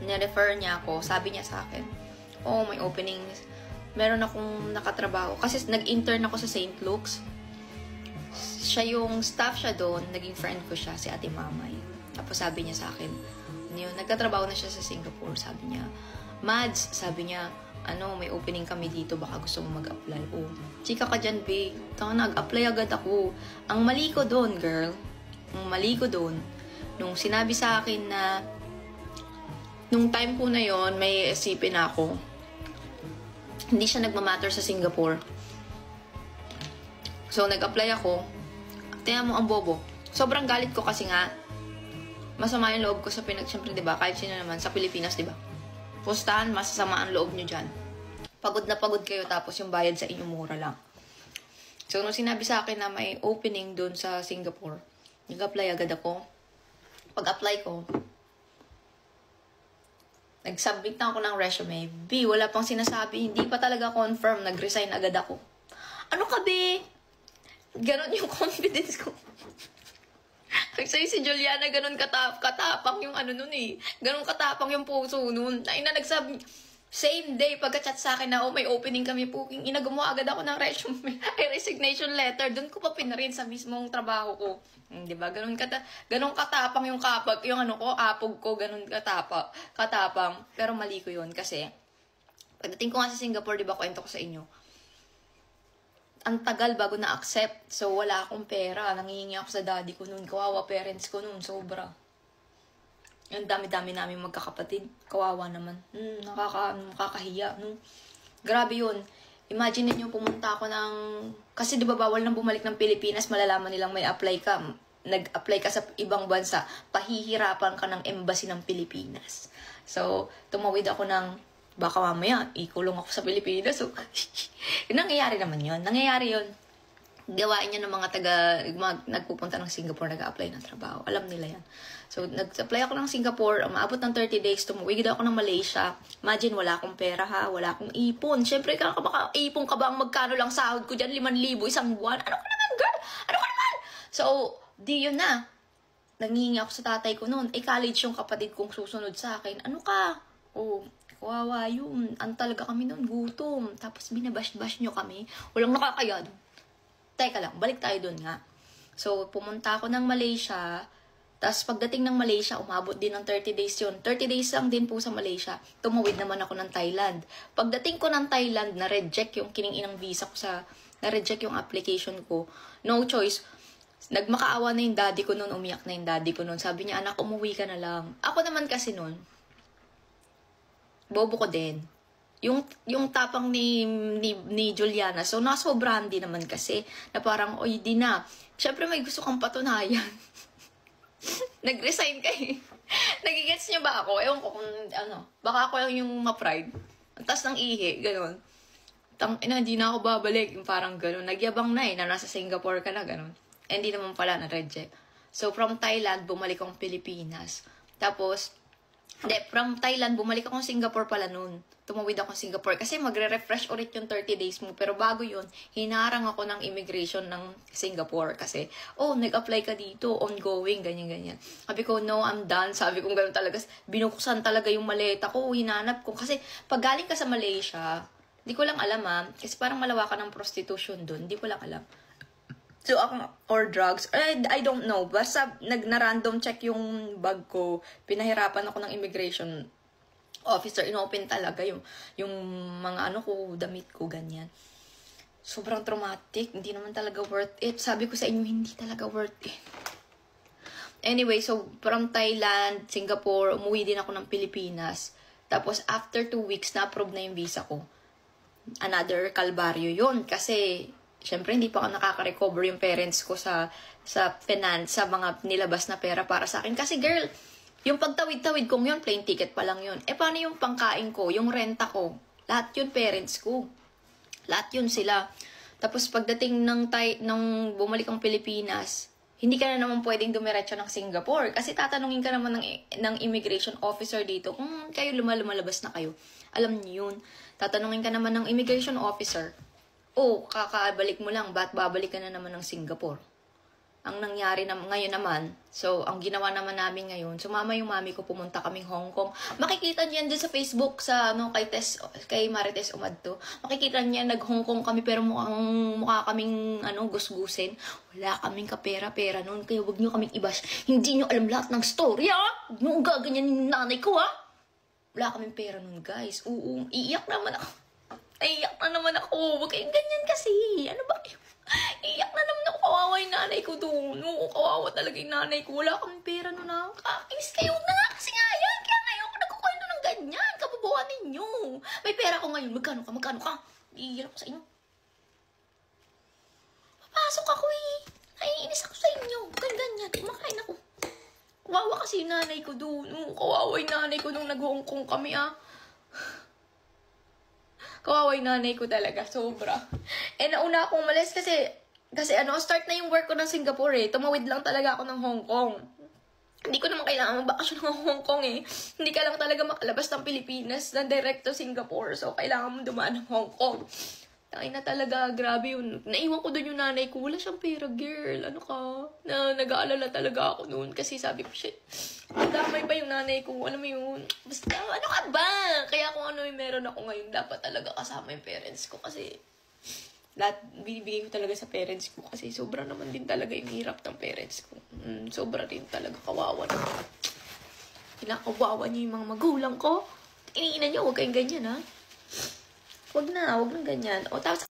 nirefer niya ako, sabi niya sa akin, oh, may openings. Meron akong nakatrabaho. Kasi nag-intern ako sa St. Luke's. Siya yung staff siya doon, naging friend ko siya, si Ate Mamay. Tapos sabi niya sa akin, yun, nagkatrabaho na siya sa Singapore. Sabi niya, Mads, sabi niya, may opening kami dito, baka gusto mo mag-apply. Oh, chika ka dyan, babe. Nag-apply agad ako. Ang mali ko doon, girl. Ang mali ko doon, nung sinabi sa akin na, nung time ko na yon may isipin ako, hindi siya nagmamatter sa Singapore. So, nag-apply ako. Tingnan mo ang bobo. Sobrang galit ko kasi nga, masama yung loob ko sa siyempre, diba? Kahit sino naman, sa Pilipinas, diba? Pustahan, masasama ang loob nyo dyan. Pagod na pagod kayo, tapos yung bayad sa inyo mura lang. So, nung sinabi sa akin na may opening doon sa Singapore, nag-apply agad ako. Pag-apply ko, nag-submit na ako ng resume. B, wala pang sinasabi. Hindi pa talaga confirm. Nag-resign agad ako. Ano ka, B? Ganon yung confidence ko. Sa'yo si Juliana, ganon katapang yung nun eh. Ganon katapang yung puso nun. Ay na nagsabi, same day, pagka-chat sa akin na, oh, may opening kami po. Gumawa agad ako ng resume. Ay, resignation letter. Doon ko pa pinarin sa mismong trabaho ko. Diba? Ganon katapang yung apog ko, ganon katapang. Pero mali ko yun kasi, pagdating ko nga sa Singapore, diba, kwento ko sa inyo, ang tagal bago na-accept. So, wala akong pera. Nangihingi ako sa daddy ko noon. Kawawa parents ko noon. Sobra. Yung dami-dami namin magkakapatid. Kawawa naman. Nakakahiya. No? Grabe yun. Imagine niyo pumunta ako ng... Kasi di ba bawal nang bumalik ng Pilipinas, malalaman nilang may apply ka. Nag-apply ka sa ibang bansa, pahihirapan ka ng embassy ng Pilipinas. So, tumawid ako ng... Baka mamaya, ikulong ako sa Pilipinas. So, nangyayari naman yun. Nangyayari yun. Gawain niya ng mga nagpupunta ng Singapore, nag-apply ng trabaho. Alam nila yan. So, nag-apply ako ng Singapore, maabot ng 30 days, tumuwid ako ng Malaysia. Imagine, wala akong pera ha, wala akong ipon. Siyempre, ipon ka ba ang magkano lang sahod ko dyan? 5,000 isang buwan? Ano ka naman, girl? Ano ka naman? So, di yun na. Nangingi ako sa tatay ko noon. College yung kapatid kong susunod sa akin. Ano ka? Oh, kawawa yun. Talaga kami noon, gutom. Tapos binabash-bash nyo kami. Walang nakakaya doon. Teka lang, balik tayo doon nga. So, pumunta ako ng Malaysia. Tapos pagdating ng Malaysia, umabot din ng 30 days yun. 30 days lang din po sa Malaysia. Tumawid naman ako ng Thailand. Pagdating ko ng Thailand, na-reject yung kininginang visa ko na-reject yung application ko. No choice. Nagmakaawa na yung daddy ko noon, umiyak na yung daddy ko noon. Sabi niya, anak, umuwi ka na lang. Ako naman kasi noon, bobo ko din. Yung tapang ni Juliana, so nasobrahan din naman kasi, na parang, oy, di na. Siyempre may gusto kang patunayan. Nag-resign kayo. Nagigets niyo ba ako? Ewan ko kung baka ako lang yung ma-pride. Ang tas ng ihi, gano'n. Hindi na ako babalik. Yung parang gano'n. Nagyabang na na nasa Singapore ka na, gano'n. Hindi naman pala na-reject. So, from Thailand, bumalik akong Pilipinas. Tapos, from Thailand, bumalik akong Singapore pala noon. Tumawid akong Singapore. Kasi magre-refresh ulit yung 30 days mo. Pero bago yun, hinarang ako ng immigration ng Singapore. Kasi, nag-apply ka dito, ongoing, ganyan-ganyan. Sabi ko, no, I'm done. Sabi ko, gano'n talaga. Binuksan talaga yung maleta ko. Hinanap ko. Kasi, pag galing ka sa Malaysia, di ko lang alam kasi parang malawakan ng prostitution doon. Di ko lang alam. So, or drugs. I don't know. Basta, na-random check yung bag ko. Pinahirapan ako ng immigration officer. Inopen talaga yung mga damit ko, ganyan. Sobrang traumatic. Hindi naman talaga worth it. Sabi ko sa inyo, hindi talaga worth it. Anyway, so, from Thailand, Singapore, umuwi din ako ng Pilipinas. Tapos, after 2 weeks, na-approve na yung visa ko. Another kalbaryo yun. Kasi, syempre, hindi pa ako nakaka-recover yung parents ko sa finance, sa mga nilabas na pera para sa akin. Kasi, girl, yung pagtawid-tawid kong yun, plane ticket pa lang yun. Paano yung pangkain ko, yung renta ko? Lahat yun, parents ko. Lahat yun sila. Tapos, pagdating ng bumalik ang Pilipinas, hindi ka na naman pwedeng dumiretso ng Singapore. Kasi tatanungin ka naman ng immigration officer dito, kung kayo lumalabas na kayo. Alam niyo yun. Tatanungin ka naman ng immigration officer, kakabalik mo lang, ba't babalik ka na naman ng Singapore? ang nangyari na ngayon naman, so, ang ginawa naman namin ngayon, sumama yung mami ko, pumunta kaming Hong Kong. Makikita niyan dyan sa Facebook, sa, kay Marites Umadto. Makikita niyan, nag-Hong Kong kami, pero mukha kaming, gusgusin. Wala kaming kapera-pera noon, kaya wag nyo kaming i-bash. Hindi nyo alam lahat ng story, ha? Huwag nyo gaganyan yung nanay ko, ha? Wala kaming pera noon, guys. Oo, iiyak naman ako. Iiyak na naman ako. Huwag kayong ganyan kasi. Ano ba kayo? Iyak na naman ako. Kawawa yung nanay ko doon. Oo, kawawa talaga yung nanay ko. Wala kang pera nun na. Kakainis kayo na nga kasi nga yan. Kaya ngayon ako nagkukwento ng ganyan. Kabubuhan ninyo. May pera ko ngayon. Magkano ka? Iiyak ako sa inyo. Papasok ako eh. Naiinis ako sa inyo. Ganyan. Kumakain ako. Kawawa kasi yung nanay ko doon. Oo, kawawa yung nanay ko nung nag-Hong Kong kami Kawawa yung nanay ko talaga, sobra. Nauna akong umalis kasi start na yung work ko ng Singapore eh. Tumawid lang talaga ako ng Hong Kong. Hindi ko naman kailangan magbakasyon ng Hong Kong eh. Hindi ka lang talaga makalabas ng Pilipinas na direct to Singapore. So, kailangan mo dumaan ng Hong Kong. Tangin na talaga, grabe yun. Naiwan ko doon yung nanay ko. Wala siyang pera, girl. Ano ka? Nag-aalala talaga ako noon kasi sabi ko, shit, damay pa yung nanay ko. Alam mo yun? Basta, ano ka ba? Kaya kung ano yung meron ako ngayon, dapat talaga kasama yung parents ko kasi lahat binibigay ko talaga sa parents ko kasi sobra naman din talaga yung hirap ng parents ko. Sobra din talaga. Kawawa naman. Kinakawawa niyo yung mga magulang ko. Iniinan niyo, huwag kayong ganyan, ha? Huwag nang ganyan. O, tapos